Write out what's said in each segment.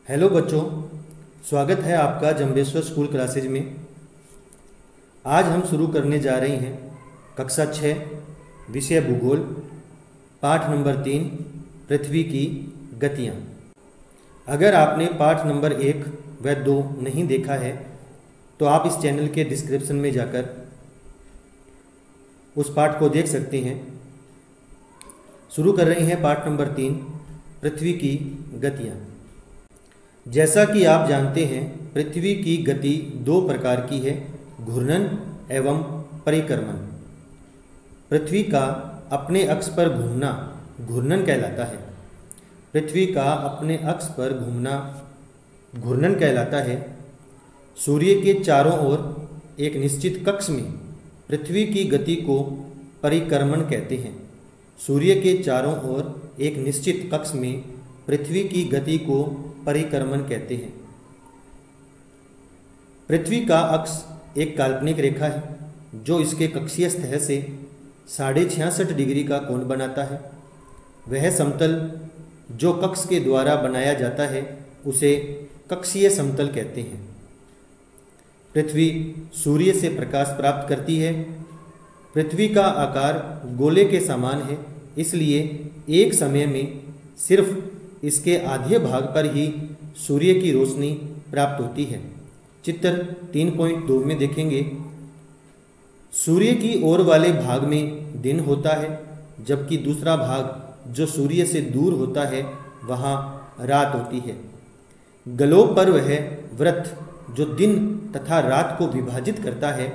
Hello बच्चों, स्वागत है आपका जंबेश्वर स्कूल क्लासेज में। आज हम शुरू करने जा रहे हैं कक्षा 6 विषय भूगोल, पाठ नंबर 3 पृथ्वी की गतियाँ। अगर आपने पाठ नंबर 1 व 2 नहीं देखा है तो आप इस चैनल के डिस्क्रिप्शन में जाकर उस पाठ को देख सकते हैं। शुरू कर रहे हैं पाठ नंबर 3 पृथ्वी की गतियाँ। जैसा कि आप जानते हैं, पृथ्वी की गति दो प्रकार की है, घूर्णन एवं परिक्रमण। पृथ्वी का अपने अक्ष पर घूमना घूर्णन कहलाता है। पृथ्वी का अपने अक्ष पर घूमना घूर्णन कहलाता है। सूर्य के चारों ओर एक निश्चित कक्ष में पृथ्वी की गति को परिक्रमण कहते हैं। सूर्य के चारों ओर एक निश्चित कक्ष में पृथ्वी की गति को परिक्रमण कहते हैं। पृथ्वी का अक्ष एक काल्पनिक रेखा है जो इसके कक्षीय सतह से 66.5 डिग्री का कोण बनाता है। वह समतल जो कक्ष के द्वारा बनाया जाता है उसे कक्षीय समतल कहते हैं। पृथ्वी सूर्य से प्रकाश प्राप्त करती है। पृथ्वी का आकार गोले के समान है, इसलिए एक समय में सिर्फ इसके आधे भाग पर ही सूर्य की रोशनी प्राप्त होती है। चित्र 3.2 में देखेंगे, सूर्य की ओर वाले भाग में दिन होता है, जबकि दूसरा भाग जो सूर्य से दूर होता है वहाँ रात होती है। ग्लोब पर वह वृत्त जो दिन तथा रात को विभाजित करता है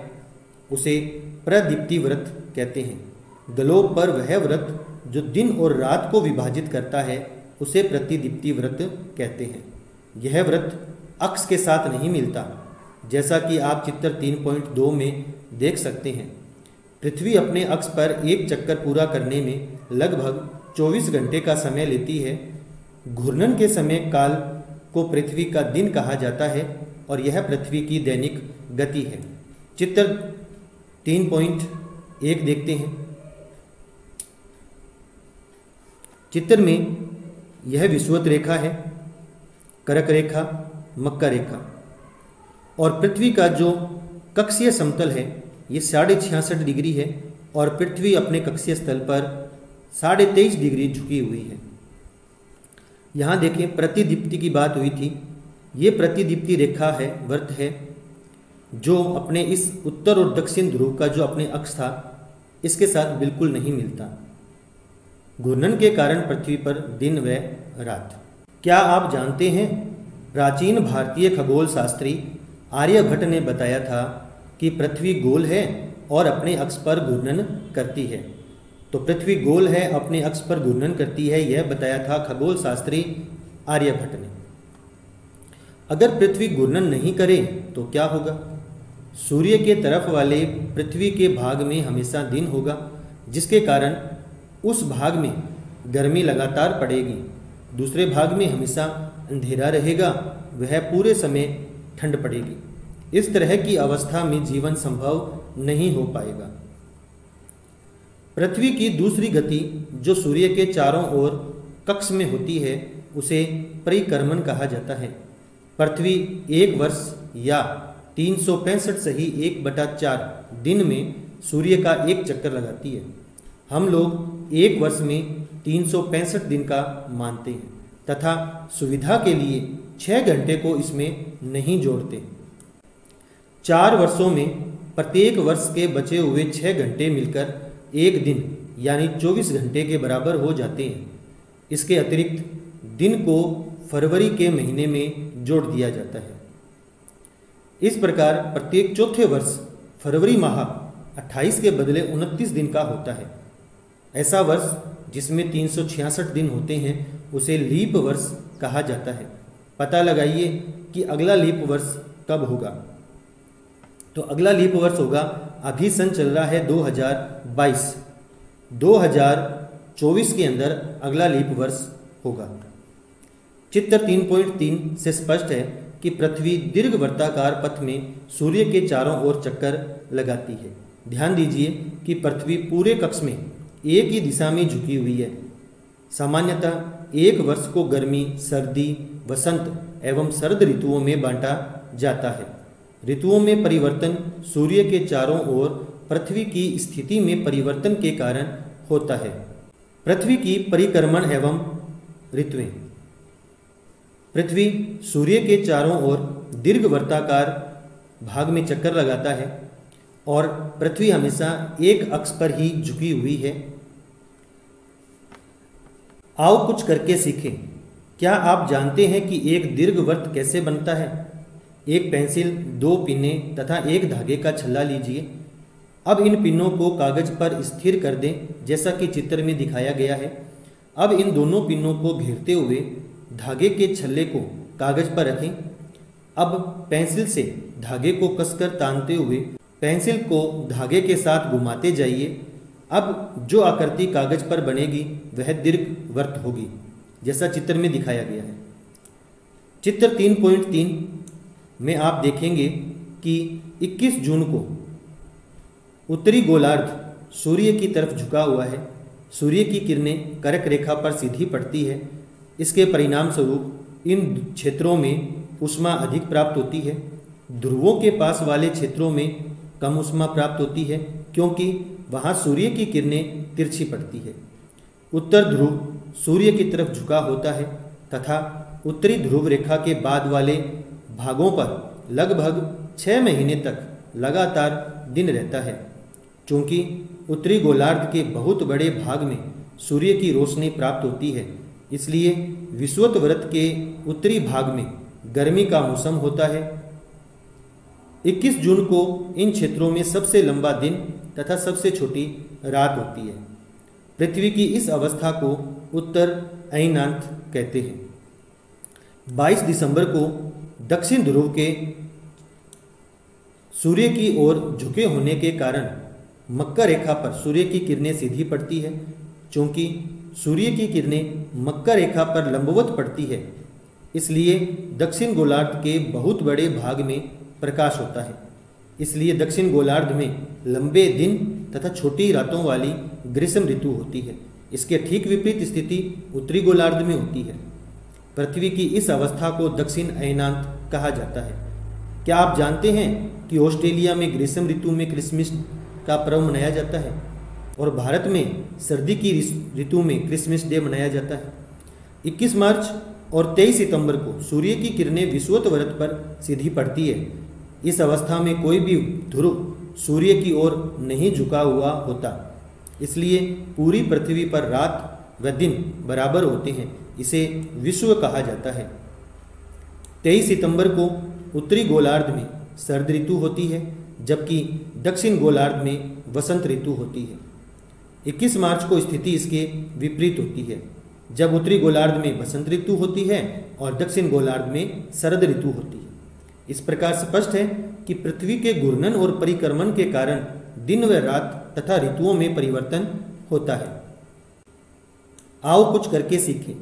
उसे प्रदीप्ति वृत्त कहते हैं। ग्लोब पर वह वृत्त जो दिन और रात को विभाजित करता है उसे प्रतिदीप्ति वृत्त कहते हैं। यह वृत्त अक्ष के साथ नहीं मिलता, जैसा कि आप चित्र 3.2 में देख सकते हैं। पृथ्वी अपने अक्ष पर एक चक्कर पूरा करने में लगभग 24 घंटे का समय लेती है। घूर्णन के समय काल को पृथ्वी का दिन कहा जाता है और यह पृथ्वी की दैनिक गति है। चित्र 3.1 देखते हैं। चित्र में यह विषुवत रेखा है, कर्क रेखा, मकर रेखा, और पृथ्वी का जो कक्षीय समतल है ये 66.5 डिग्री है और पृथ्वी अपने कक्षीय स्थल पर 23.5 डिग्री झुकी हुई है। यहाँ देखें, प्रतिदीप्ति की बात हुई थी। ये प्रतिदीप्ति रेखा है, वृत्त है, जो अपने इस उत्तर और दक्षिण ध्रुव का जो अपने अक्ष था इसके साथ बिल्कुल नहीं मिलता। घूर्णन के कारण पृथ्वी पर दिन व रात। क्या आप जानते हैं, प्राचीन भारतीय खगोल शास्त्री आर्यभट्ट ने बताया था कि पृथ्वी गोल है और अपने अक्ष पर घूर्णन करती है। तो पृथ्वी गोल है, अपने अक्ष पर घूर्णन करती है, यह बताया था खगोल शास्त्री आर्यभट्ट ने। अगर पृथ्वी घूर्णन नहीं करे तो क्या होगा? सूर्य के तरफ वाले पृथ्वी के भाग में हमेशा दिन होगा, जिसके कारण उस भाग में गर्मी लगातार पड़ेगी। दूसरे भाग में हमेशा अंधेरा रहेगा, वह पूरे समय ठंड पड़ेगी। इस तरह की अवस्था में जीवन संभव नहीं हो पाएगा। पृथ्वी की दूसरी गति जो सूर्य के चारों ओर कक्ष में होती है उसे परिक्रमण कहा जाता है। पृथ्वी एक वर्ष या 365 सही 1/4 दिन में सूर्य का एक चक्कर लगाती है। हम लोग एक वर्ष में 365 दिन का मानते हैं तथा सुविधा के लिए 6 घंटे को इसमें नहीं जोड़ते। 4 वर्षों में प्रत्येक वर्ष के बचे हुए 6 घंटे मिलकर एक दिन यानी 24 घंटे के बराबर हो जाते हैं। इसके अतिरिक्त दिन को फरवरी के महीने में जोड़ दिया जाता है। इस प्रकार प्रत्येक चौथे वर्ष फरवरी माह 28 के बदले 29 दिन का होता है। ऐसा वर्ष जिसमें 366 दिन होते हैं उसे लीप वर्ष कहा जाता है। पता लगाइए कि अगला लीप वर्ष कब होगा। तो अगला लीप वर्ष होगा, अभी सन चल रहा है 2022, 2024 के अंदर अगला लीप वर्ष होगा। चित्र 3.3 से स्पष्ट है कि पृथ्वी दीर्घ वर्ताकार पथ में सूर्य के चारों ओर चक्कर लगाती है। ध्यान दीजिए कि पृथ्वी पूरे कक्ष में एक ही दिशा में झुकी हुई है। सामान्यतः एक वर्ष को गर्मी, सर्दी वसंत एवं शरद ऋतुओं में बांटा जाता है। ऋतुओं में परिवर्तन सूर्य के चारों ओर पृथ्वी की स्थिति में परिवर्तन के कारण होता है। पृथ्वी की परिक्रमण एवं ऋतुएं। पृथ्वी सूर्य के चारों ओर दीर्घवृत्ताकार भाग में चक्कर लगाता है और पृथ्वी हमेशा एक अक्ष पर ही झुकी हुई है। आओ कुछ करके सीखें। क्या आप जानते हैं कि एक दीर्घवृत्त कैसे बनता है? एक पेंसिल, 2 पिने तथा एक धागे का छल्ला लीजिए। अब इन पिनों को कागज पर स्थिर कर दें, जैसा कि चित्र में दिखाया गया है। अब इन दोनों पिनों को घेरते हुए धागे के छल्ले को कागज पर रखें। अब पेंसिल से धागे को कसकर तानते हुए पेंसिल को धागे के साथ घुमाते जाइए। अब जो आकृति कागज पर बनेगी वह दीर्घवृत्त होगी, जैसा चित्र में दिखाया गया है। चित्र 3.3 में आप देखेंगे कि 21 जून को उत्तरी गोलार्ध सूर्य की तरफ झुका हुआ है। सूर्य की किरणें कर्क रेखा पर सीधी पड़ती है। इसके परिणाम स्वरूप इन क्षेत्रों में ऊष्मा अधिक प्राप्त होती है। ध्रुवों के पास वाले क्षेत्रों में कम ऊष्मा प्राप्त होती है, क्योंकि वहाँ सूर्य की किरणें तिरछी पड़ती है। उत्तर ध्रुव सूर्य की तरफ झुका होता है तथा उत्तरी ध्रुव रेखा के बाद वाले भागों पर लगभग 6 महीने तक लगातार दिन रहता है। चूँकि उत्तरी गोलार्ध के बहुत बड़े भाग में सूर्य की रोशनी प्राप्त होती है, इसलिए विषुवत के उत्तरी भाग में गर्मी का मौसम होता है। 21 जून को इन क्षेत्रों में सबसे लंबा दिन तथा सबसे छोटी रात होती है। पृथ्वी की इस अवस्था को उत्तर अयनांत कहते हैं। 22 दिसंबर को दक्षिण ध्रुव के सूर्य की ओर झुके होने के कारण मकर रेखा पर सूर्य की किरणें सीधी पड़ती है। चूँकि सूर्य की किरणें मकर रेखा पर लंबवत पड़ती है, इसलिए दक्षिण गोलार्ध के बहुत बड़े भाग में प्रकाश होता है। इसलिए दक्षिण गोलार्ध में लंबे दिन तथा छोटी रातों वाली ग्रीष्म ऋतु होती है। इसके ठीक विपरीत स्थिति उत्तरी गोलार्ध में होती है। पृथ्वी की इस अवस्था को दक्षिण अयनांत कहा जाता है। क्या आप जानते हैं कि ऑस्ट्रेलिया में ग्रीष्म ऋतु में क्रिसमस का पर्व मनाया जाता है और भारत में सर्दी की ऋतु में क्रिसमस डे मनाया जाता है। 21 मार्च और 23 सितंबर को सूर्य की किरणें विषुवत वृत्त पर सीधी पड़ती है। इस अवस्था में कोई भी ध्रुव सूर्य की ओर नहीं झुका हुआ होता, इसलिए पूरी पृथ्वी पर रात व दिन बराबर होते हैं। इसे विषुव कहा जाता है। 23 सितंबर को उत्तरी गोलार्ध में शरद ऋतु होती है, जबकि दक्षिण गोलार्ध में वसंत ऋतु होती है। 21 मार्च को स्थिति इसके विपरीत होती है, जब उत्तरी गोलार्ध में वसंत ऋतु होती है और दक्षिण गोलार्ध में शरद ऋतु होती है। इस प्रकार स्पष्ट है कि पृथ्वी के घूर्णन और परिक्रमण के कारण दिन व रात तथा ऋतुओं में परिवर्तन होता है। आओ कुछ करके सीखें।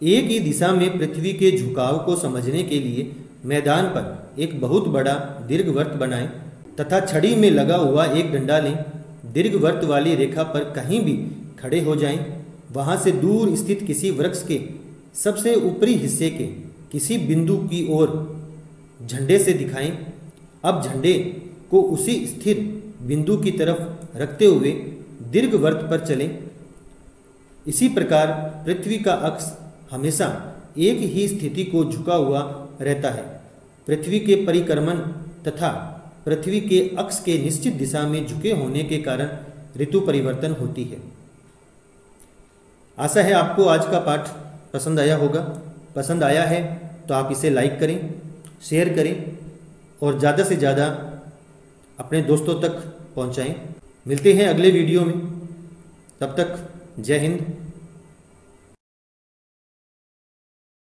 एक ही दिशा में पृथ्वी के झुकाव को समझने के लिए मैदान पर एक बहुत बड़ा दीर्घवृत्त बनाएं तथा छड़ी में लगा हुआ एक डंडा लें। दीर्घवृत्त वाली रेखा पर कहीं भी खड़े हो जाएं। वहां से दूर स्थित किसी वृक्ष के सबसे ऊपरी हिस्से के किसी बिंदु की ओर झंडे से दिखाएं। अब झंडे को उसी स्थिर बिंदु की तरफ रखते हुए दीर्घवृत्त पर चलें। इसी प्रकार पृथ्वी का अक्ष हमेशा एक ही स्थिति को झुका हुआ रहता है। पृथ्वी के परिक्रमण तथा पृथ्वी के अक्ष के निश्चित दिशा में झुके होने के कारण ऋतु परिवर्तन होती है। आशा है आपको आज का पाठ पसंद आया होगा। पसंद आया है तो आप इसे लाइक करें, शेयर करें और ज़्यादा से ज़्यादा अपने दोस्तों तक पहुंचाएं। मिलते हैं अगले वीडियो में। तब तक जय हिंद,